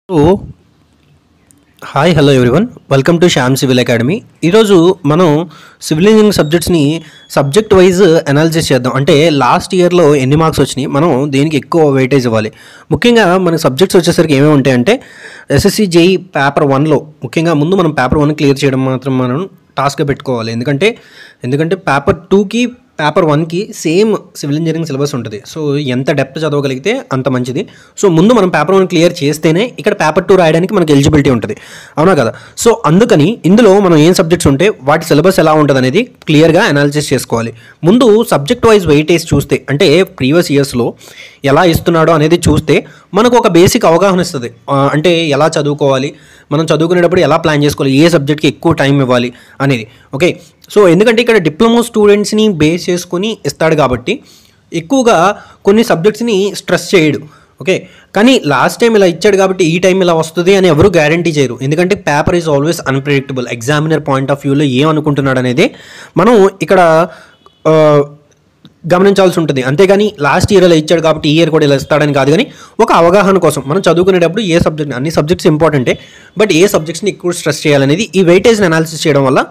So hi hello everyone, welcome to Shyam civil academy. ఈరోజు మనం civil engineering సబ్జెక్ట్స్ని subject wise analysis చేద్దాం. అంటే లాస్ట్ ఇయర్లో ఎన్ని మార్క్స్ వచ్చినాయి, మనం దేనికి ఎక్కువ వెయిటేజ్ ఇవ్వాలి. ముఖ్యంగా మన సబ్జెక్ట్స్ వచ్చేసరికి ఏమేమి ఉంటాయంటే ఎస్ఎస్సి జేఈ పేపర్ 1లో ముఖ్యంగా ముందు మనం పేపర్ 1 క్లియర్ చేయడం మాత్రం మనం టాస్క్గా పెట్టుకోవాలి. ఎందుకంటే పేపర్ 2కి పేపర్ 1కి సేమ్ సివిల్ ఇంజనీరింగ్ సిలబస్ ఉంటుంది. సో ఎంత డెప్త్ చదవగలిగితే అంత మంచిది. సో ముందు మనం పేపర్ 1 క్లియర్ చేస్తేనే ఇక్కడ పేపర్ 2 రాయడానికి మనకి ఎలిజిబిలిటీ ఉంటుంది, అవునా కదా. సో అందుకని ఇందులో మనం ఏం సబ్జెక్ట్స్ ఉంటే వాటి సిలబస్ ఎలా ఉంటుంది అనేది క్లియర్గా అనాలిసిస్ చేసుకోవాలి. ముందు సబ్జెక్ట్ వైజ్ వెయిటేజ్ చూస్తే, అంటే ప్రీవియస్ ఇయర్స్లో ఎలా ఇస్తున్నాడో అనేది చూస్తే మనకు ఒక బేసిక్ అవగాహన ఇస్తుంది. అంటే ఎలా చదువుకోవాలి, మనం చదువుకునేటప్పుడు ఎలా ప్లాన్ చేసుకోవాలి, ఏ సబ్జెక్ట్కి ఎక్కువ టైం ఇవ్వాలి అనేది. ఓకే, సో ఎందుకంటే ఇక్కడ డిప్లొమా స్టూడెంట్స్ని బేస్ చేసుకొని ఇస్తాడు కాబట్టి ఎక్కువగా కొన్ని సబ్జెక్ట్స్ని స్ట్రెస్ చేయడు. ఓకే, కానీ లాస్ట్ టైం ఇలా ఇచ్చాడు కాబట్టి ఈ టైం ఇలా వస్తుంది అని ఎవరు గ్యారంటీ చేయరు. ఎందుకంటే paper is always unpredictable. Examiner point of వ్యూలో ఏమనుకుంటున్నాడు అనేది మనం ఇక్కడ గమనించాల్సి ఉంటుంది. అంతేగాని లాస్ట్ ఇయర్ ఇలా ఇచ్చాడు కాబట్టి ఈ ఇయర్ కూడా ఇలా ఇస్తాడని కాదు. కానీ ఒక అవగాహన కోసం మనం చదువుకునేటప్పుడు ఏ సబ్జెక్ట్, అన్ని సబ్జెక్ట్స్ ఇంపార్టెంటే, బట్ ఏ సబ్జెక్ట్స్ని ఎక్కువ స్ట్రెస్ చేయాలనేది ఈ వెయిటేజ్ని అనాలిసిస్ చేయడం వల్ల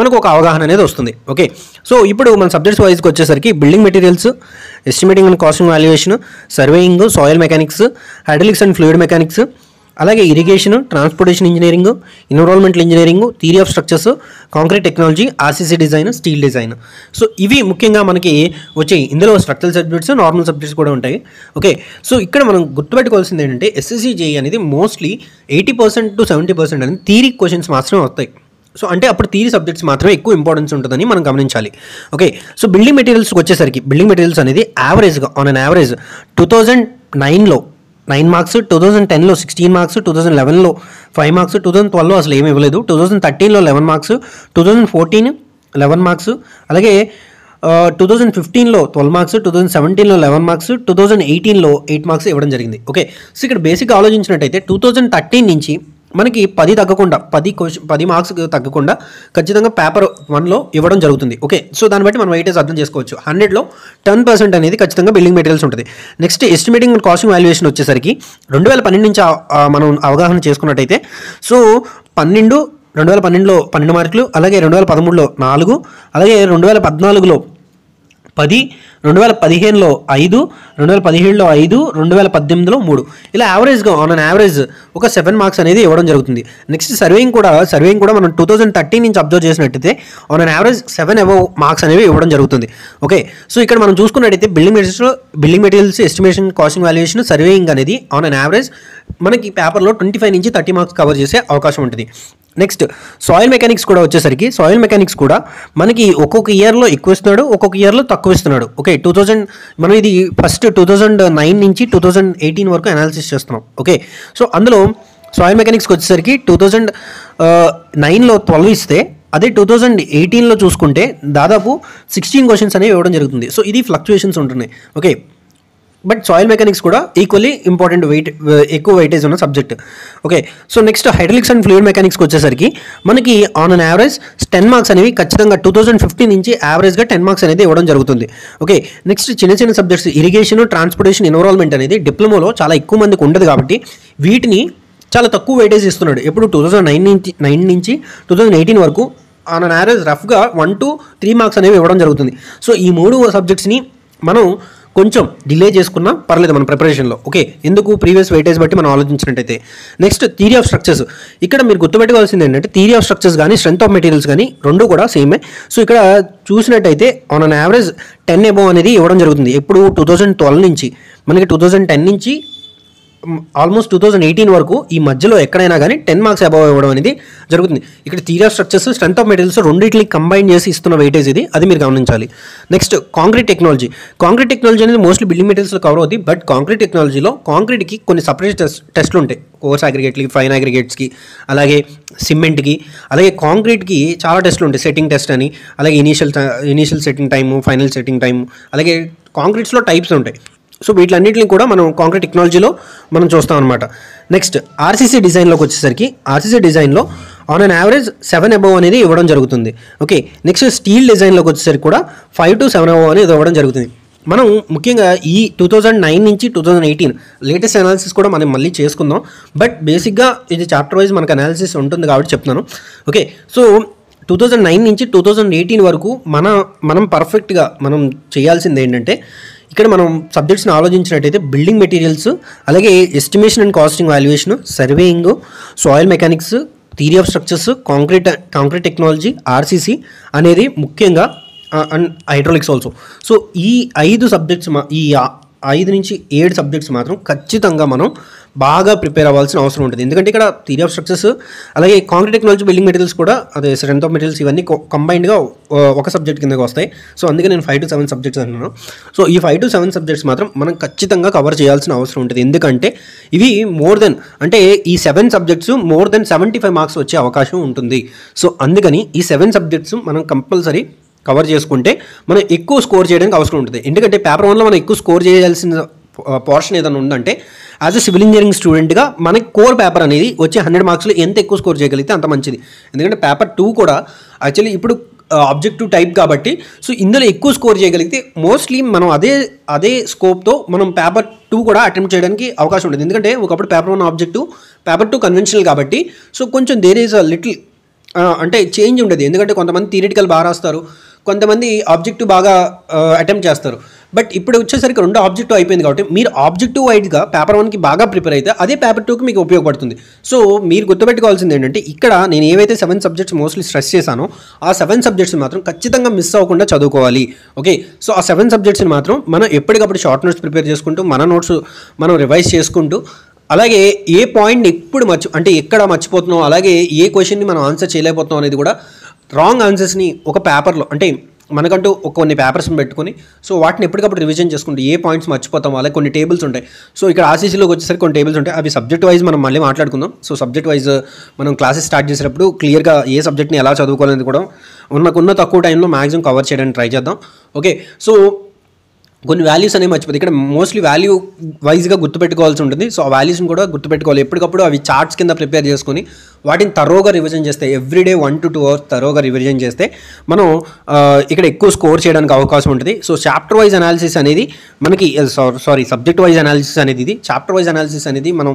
మనకు ఒక అవగాహన అనేది వస్తుంది. ఓకే, సో ఇప్పుడు మన సబ్జెక్ట్స్ వైజ్కి వచ్చేసరికి building materials, estimating and costing valuation, surveying, soil mechanics, hydraulics and fluid mechanics, అలాగే irrigation, transportation engineering, environmental engineering, theory of structures, concrete technology, RCC design, steel design. So ఇవి ముఖ్యంగా మనకి వచ్చాయి. ఇందులో స్ట్రక్చరల్ సబ్జెక్ట్స్, నార్మల్ సబ్జెక్ట్స్ కూడా ఉంటాయి. Okay, so ఇక్కడ మనం గుర్తుపెట్టుకోవాల్సింది ఏంటంటే ఎస్ఎస్సి జేఈ అనేది మోస్ట్లీ 80% to 70% అనేది థియరీ క్వశ్చన్స్ మాత్రమే వస్తాయి. సో అంటే అప్పుడు థియరీ సబ్జెక్ట్స్ మాత్రమే ఎక్కువ ఇంపార్టెన్స్ ఉంటుందని మనం గమనించాలి. ఓకే, సో బిల్డింగ్ మెటీరియల్స్కి వచ్చేసరికి బిల్డింగ్ మెటీరియల్స్ అనేది యావరేజ్గా ఆన్ అన్ యావరేజ్ 2009లో 9 మార్క్స్, 2010లో 16 మార్క్స్, 2011లో 5 మార్క్స్, 2012లో అసలు ఏమి ఇవ్వలేదు, 2013లో 11 మార్క్స్, 2014 11 మార్క్స్, అలాగే 2015లో 12 మార్క్స్, 2017లో 11 మార్క్స్, 2018లో 8 మార్క్స్ ఇవ్వడం జరిగింది. ఓకే, సో ఇక్కడ బేసిక్గా ఆలోచించినట్టయితే 2013 నుంచి మనకి 10 తగ్గకుండా 10 మార్క్స్ తగ్గకుండా ఖచ్చితంగా పేపర్ 1లో ఇవ్వడం జరుగుతుంది. ఓకే, సో దాన్ని బట్టి మనం వెయిటేజ్ అర్థం చేసుకోవచ్చు. 100లో 10% అనేది ఖచ్చితంగా బిల్డింగ్ మెటీరియల్స్ ఉంటుంది. Next estimating and costing valuation వచ్చేసరికి 2012 నుంచి మనం అవగాహన చేసుకున్నట్టయితే సో 2012లో 12 మార్కులు, అలాగే 2013లో 4, అలాగే 2014లో 10, 2015లో 5, 2017లో 5, 2018లో 3, ఇలా యావరేజ్గా ఆన్ అన్ యావరేజ్ ఒక 7 మార్క్స్ అనేది ఇవ్వడం జరుగుతుంది. నెక్స్ట్ సర్వేయింగ్ కూడా మనం 2013 నుంచి అబ్జర్వ్ చేసినట్టయితే on an average 7 above marks అనేవి ఇవ్వడం జరుగుతుంది. ఓకే, సో ఇక్కడ మనం చూసుకున్నట్టయితే building materials, estimation, costing valuation, surveying అనేది ఆన్ అన్ యావరేజ్ మనకి పేపర్లో 25 నుంచి 30 మార్క్స్ కవర్ చేసే అవకాశం ఉంటుంది. నెక్స్ట్ సాయిల్ మెకానిక్స్ కూడా వచ్చేసరికి సాయిల్ మెకానిక్స్ కూడా మనకి ఒక్కొక్క ఇయర్లో ఎక్కువ ఇస్తున్నాడు, ఒక్కొక్క ఇయర్లో తక్కువ ఇస్తున్నాడు. ఓకే, మనం ఇది ఫస్ట్ 2009 నుంచి 2018 వరకు అనాలిసిస్ చేస్తున్నాం. ఓకే, సో అందులో సాయిల్ మెకానిక్స్కి వచ్చేసరికి 2009లో 12 ఇస్తే అదే 2018లో చూసుకుంటే దాదాపు 16 క్వశ్చన్స్ అనేవి ఇవ్వడం జరుగుతుంది. సో ఇది ఫ్లక్చుయేషన్స్ ఉంటున్నాయి. ఓకే, బట్ సాయిల్ మెకానిక్స్ కూడా ఈక్వల్లీ ఇంపార్టెంట్, ఎక్కువ వెయిటేజ్ ఉన్న subject. Okay, so next hydraulics and fluid మెకానిక్స్కి వచ్చేసరికి మనకి ఆన్ అన్ యావరేజ్ 10 మార్క్స్ అనేవి ఖచ్చితంగా 2015 నుంచి యావరేజ్గా 10 మార్క్స్ అనేది ఇవ్వడం జరుగుతుంది. ఓకే, నెక్స్ట్ చిన్న సబ్జెక్ట్స్ ఇరిగేషన్, ట్రాన్స్పోర్టేషన్, ఎన్విరాన్మెంట్ అనేది డిప్లొమాలో చాలా ఎక్కువ మందికి ఉండదు కాబట్టి వీటిని చాలా తక్కువ వెయిటేజ్ ఇస్తున్నాడు. ఎప్పుడు 2009 నుంచి 2018 వరకు ఆన్ అన్ యావరేజ్ రఫ్గా 1 to 3 మార్క్స్ అనేవి ఇవ్వడం జరుగుతుంది. సో ఈ 3 సబ్జెక్ట్స్ని మనం కొంచెం డిలే చేసుకున్నా పర్లేదు మన ప్రిపరేషన్లో. ఓకే, ఎందుకు ప్రీవియస్ వెయిటేజ్ బట్టి మనం ఆలోచించినట్టయితే. Next theory of structures. ఇక్కడ మీరు గుర్తుపెట్టుకోవాల్సింది ఏంటంటే థియరీ ఆఫ్ స్ట్రక్చర్స్ కానీ స్ట్రెంత్ ఆఫ్ మెటీరియల్స్ కానీ రెండు కూడా సేమే. సో ఇక్కడ చూసినట్టయితే ఆన్ అన్ యావరేజ్ 10 అబవ్ అనేది ఇవ్వడం జరుగుతుంది. ఎప్పుడు 2012 నుంచి మనకి 2010 నుంచి ఆల్మోస్ట్ 2018 వరకు ఈ మధ్యలో ఎక్కడైనా కానీ 10 మార్క్స్ అబవ్ ఇవ్వడం అనేది జరుగుతుంది. ఇక్కడ theory of structures, strength of materials రెండింటిని కంబైన్ చేసి ఇస్తున్న వెయిటేజ్ ఇది, అది మీరు గమనించాలి. నెక్స్ట్ కాంక్రీట్ టెక్నాలజీ అనేది మోస్ట్లీ బిల్డింగ్ మెటీరియల్స్లో కవర్ అవుతుంది. బట్ కాంక్రీట్ టెక్నాలజీలో కాంక్రీట్కి కొన్ని సపరేట్ టెస్ట్లు ఉంటాయి. కోర్స్ అగ్రిగేట్లకి, ఫైన్ అగ్రిగేట్స్కి, అలాగే సిమెంట్కి, అలాగే కాంక్రీట్కి చాలా టెస్ట్లు ఉంటాయి. సెట్టింగ్ టెస్ట్ అని, అలాగే initial setting time, final setting time, అలాగే కాంక్రీట్స్లో టైప్స్ ఉంటాయి. సో వీటిలన్నింటిని కూడా మనం కాంక్రీట్ టెక్నాలజీలో మనం చూస్తాం అనమాట. నెక్స్ట్ ఆర్సీసీ డిజైన్లోకి వచ్చేసరికి ఆర్సీసీ డిజైన్లో ఆన్ అన్ యావరేజ్ 7 అబవ్ అనేది ఇవ్వడం జరుగుతుంది. ఓకే, నెక్స్ట్ స్టీల్ డిజైన్లోకి వచ్చేసరికి కూడా 5 to 7 అబవ్ అనేది ఇవ్వడం జరుగుతుంది. మనం ముఖ్యంగా ఈ 2009 నుంచి 2018 లేటెస్ట్ అనాలిసిస్ కూడా మనం మళ్ళీ చేసుకుందాం. బట్ బేసిక్గా ఇది చాప్టర్ వైజ్ మనకు అనాలిసిస్ ఉంటుంది కాబట్టి చెప్తున్నాను. ఓకే, సో 2009 నుంచి 2018 వరకు మనం పర్ఫెక్ట్గా మనం చేయాల్సింది ఏంటంటే, ఇక్కడ మనం సబ్జెక్ట్స్ని ఆలోచించినట్టయితే బిల్డింగ్ మెటీరియల్స్, అలాగే estimation and costing valuation, surveying, soil mechanics, theory of structures, concrete technology, RCC అనేది ముఖ్యంగా, అండ్ హైడ్రాలిక్స్ ఆల్సో. సో ఈ 5 సబ్జెక్ట్స్ ఈ 5 నుంచి 7 సబ్జెక్ట్స్ మాత్రం ఖచ్చితంగా మనం బాగా ప్రిపేర్ అవ్వాల్సిన అవసరం ఉంటుంది. ఎందుకంటే ఇక్కడ థియరీ ఆఫ్ స్ట్రక్చర్స్, అలాగే కాంక్రీట్ టెక్నాలజీ, బిల్డింగ్ మెటీరియల్స్ కూడా, అదే స్ట్రెంత్ ఆఫ్ మెటీరియల్స్, ఇవన్నీ కంబైన్డ్గా ఒక సబ్జెక్ట్ కిందకి వస్తాయి. సో అందుకే నేను 5 to 7 సబ్జెక్ట్స్ అంటున్నాను. సో ఈ 5 to 7 సబ్జెక్ట్స్ మాత్రం మనం ఖచ్చితంగా కవర్ చేయాల్సిన అవసరం ఉంటుంది. ఎందుకంటే ఇవి అంటే ఈ 7 సబ్జెక్ట్స్ more than 75 మార్క్స్ వచ్చే అవకాశం ఉంటుంది. సో అందుకని ఈ 7 సబ్జెక్ట్స్ మనం కంపల్సరీ కవర్ చేసుకుంటే మనం ఎక్కువ స్కోర్ చేయడానికి అవసరం ఉంటుంది. ఎందుకంటే పేపర్ 1లో మనం ఎక్కువ స్కోర్ చేయాల్సిన పోర్షన్ ఏదైనా ఉందంటే, యాజ్ అ సివిల్ ఇంజనీరింగ్ స్టూడెంట్గా మనకి కోర్ పేపర్ అనేది వచ్చే 100 మార్క్స్లో ఎంత ఎక్కువ స్కోర్ చేయగలిగితే అంత మంచిది. ఎందుకంటే పేపర్ 2 కూడా యాక్చువల్లీ ఇప్పుడు ఆబ్జెక్టివ్ టైప్ కాబట్టి, సో ఇందులో ఎక్కువ స్కోర్ చేయగలిగితే మోస్ట్లీ మనం అదే స్కోప్తో మనం పేపర్ 2 కూడా అటెంప్ట్ చేయడానికి అవకాశం ఉంటుంది. ఎందుకంటే ఒకప్పుడు పేపర్ 1 ఆబ్జెక్టివ్, పేపర్ 2 కన్వెన్షనల్ కాబట్టి, సో కొంచెం దేర్ ఈజ్ అ లిటిల్ అంటే చేంజ్ ఉండదు. ఎందుకంటే కొంతమంది థియరిటికల్ బాగా రాస్తారు, కొంతమంది ఆబ్జెక్టివ్ బాగా అటెంప్ట్ చేస్తారు. బట్ ఇప్పుడు వచ్చేసరికి 2 ఆబ్జెక్టివ్ అయిపోయింది కాబట్టి మీరు ఆబ్జెక్టివ్ వైడ్గా పేపర్ 1కి బాగా ప్రిపేర్ అయితే అదే పేపర్ 2కి మీకు ఉపయోగపడుతుంది. సో మీరు గుర్తుపెట్టుకోవాల్సింది ఏంటంటే, ఇక్కడ నేను ఏవైతే 7 సబ్జెక్ట్స్ మోస్ట్లీ స్ట్రెస్ చేశానో ఆ 7 సబ్జెక్ట్స్ మాత్రం ఖచ్చితంగా మిస్ అవ్వకుండా చదువుకోవాలి. ఓకే, సో ఆ 7 సబ్జెక్ట్స్ని మాత్రం మనం ఎప్పటికప్పుడు షార్ట్ నోట్స్ ప్రిపేర్ చేసుకుంటూ, మన నోట్స్ మనం రివైజ్ చేసుకుంటూ, అలాగే ఏ పాయింట్ని ఎప్పుడు ఎక్కడ మర్చిపోతున్నాం, అలాగే ఏ క్వశ్చన్ని మనం ఆన్సర్ చేయలేకపోతున్నాం అనేది కూడా, రాంగ్ ఆన్సర్స్ని ఒక పేపర్లో మనకంటూ కొన్ని పేపర్స్ని పెట్టుకొని, సో వాటిని ఎప్పటికప్పుడు రివిజన్ చేసుకుంటూ ఏ పాయింట్స్ మర్చిపోతాం, అలాగే కొన్ని టేబుల్స్ ఉంటాయి. సో ఇక్కడ ఆర్సీసీలోకి వచ్చేసరికి కొన్ని టేబుల్స్ ఉంటాయి, అవి సబ్జెక్ట్ వైజ్ మనం మళ్ళీ మాట్లాడుకుందాం. సో సబ్జెక్ట్ వైజ్ మనం క్లాసెస్ స్టార్ట్ చేసేటప్పుడు క్లియర్గా ఏ సబ్జెక్ట్ని ఎలా చదువుకోవాలనేది కూడా ఉన్న తక్కువ టైంలో మ్యాక్సిమం కవర్ చేయడానికి ట్రై చేద్దాం. ఓకే, సో కొన్ని వాల్యూస్ అనేవి మర్చిపోతుంది. ఇక్కడ మోస్ట్లీ వాల్యూ వైజ్గా గుర్తుపెట్టుకోవాల్సి ఉంటుంది. సో ఆ వాల్యూస్ని కూడా గుర్తుపెట్టుకోవాలి. ఎప్పటికప్పుడు అవి చార్ట్స్ కింద ప్రిపేర్ చేసుకొని వాటిని తరోగా రివిజన్ చేస్తే, ఎవ్రీడే 1 to 2 hours తరోగా రివిజన్ చేస్తే మనం ఇక్కడ ఎక్కువ స్కోర్ చేయడానికి అవకాశం ఉంటుంది. సో చాప్టర్ వైజ్ అనాలిసిస్ అనేది మనకి సబ్జెక్ట్ వైజ్ అనాలిసిస్ అనేది ఇది. చాప్టర్ వైజ్ అనాలిసిస్ అనేది మనం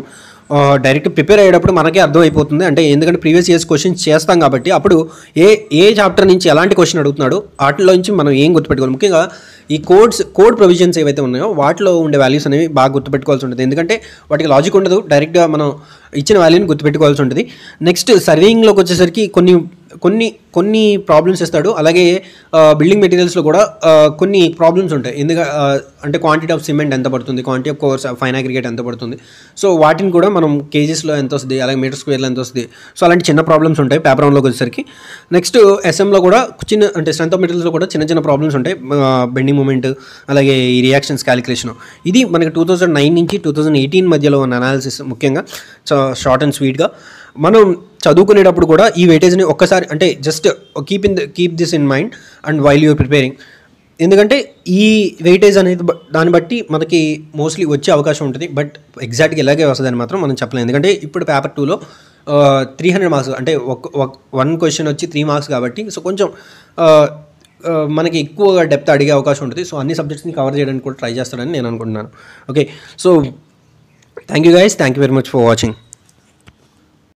డైరెక్ట్ ప్రిపేర్ అయ్యేటప్పుడు మనకే అర్థమైపోతుంది. ఎందుకంటే ప్రీవియస్ ఇయర్స్ క్వశ్చన్స్ చేస్తాం కాబట్టి అప్పుడు ఏ చాప్టర్ నుంచి ఎలాంటి క్వశ్చన్ అడుగుతున్నాడు వాటిలో నుంచి మనం ఏం గుర్తుపెట్టుకోవాలి. ముఖ్యంగా ఈ కోడ్ ప్రొవిజన్స్ ఏవైతే ఉన్నాయో వాటిలో ఉండే వాల్యూస్ అనేవి బాగా గుర్తుపెట్టుకోవాల్సి ఉంటుంది. ఎందుకంటే వాటికి లాజిక్ ఉండదు, డైరెక్ట్గా మనం ఇచ్చిన వాల్యూని గుర్తుపెట్టుకోవాల్సి ఉంటుంది. నెక్స్ట్ సర్వేయింగ్లోకి వచ్చేసరికి కొన్ని ప్రాబ్లమ్స్ ఇస్తాడు. అలాగే బిల్డింగ్ మెటీరియల్స్లో కూడా కొన్ని ప్రాబ్లమ్స్ ఉంటాయి. అంటే క్వాంటిటీ ఆఫ్ సిమెంట్ ఎంత పడుతుంది, quantity of course fine aggregate ఎంత పడుతుంది, సో వాటిని కూడా మనం కేజీస్లో ఎంత వస్తుంది, అలాగే మీటర్ స్క్వేర్లో ఎంత వస్తుంది, సో అలాంటి చిన్న ప్రాబ్లమ్స్ ఉంటాయి పేపర్ 1లోకి వచ్చేసరికి. నెక్స్ట్ ఎస్ఎంలో కూడా స్ట్రెంత్ ఆఫ్ మెటీరియల్స్లో కూడా చిన్న ప్రాబ్లమ్స్ ఉంటాయి, బెండింగ్ మూమెంట్, అలాగే ఈ రియాక్షన్స్ క్యాలిక్యులేషన్. ఇది మనకి 2009 నుంచి 2018 మధ్యలో ఉన్న అనాలిసిస్. ముఖ్యంగా షార్ట్ అండ్ స్వీట్గా మనం చదువుకునేటప్పుడు కూడా ఈ వెయిటేజ్ని ఒక్కసారి just keep this in mind and while your preparing. ఎందుకంటే ఈ వెయిటేజ్ అనేది దాన్ని బట్టి మనకి మోస్ట్లీ వచ్చే అవకాశం ఉంటుంది. బట్ ఎగ్జాక్ట్గా ఇలాగే వస్తుందని మాత్రం మనం చెప్పలేం. ఎందుకంటే ఇప్పుడు పేపర్ 2లో 300 మార్క్స్, వన్ క్వశ్చన్ వచ్చి 3 మార్క్స్ కాబట్టి, సో కొంచెం మనకి ఎక్కువగా డెప్త్ అడిగే అవకాశం ఉంటుంది. సో అన్ని సబ్జెక్ట్స్ని కవర్ చేయడానికి కూడా ట్రై చేస్తాడని నేను అనుకుంటున్నాను. Okay, so thank you guys, thank you very much for watching.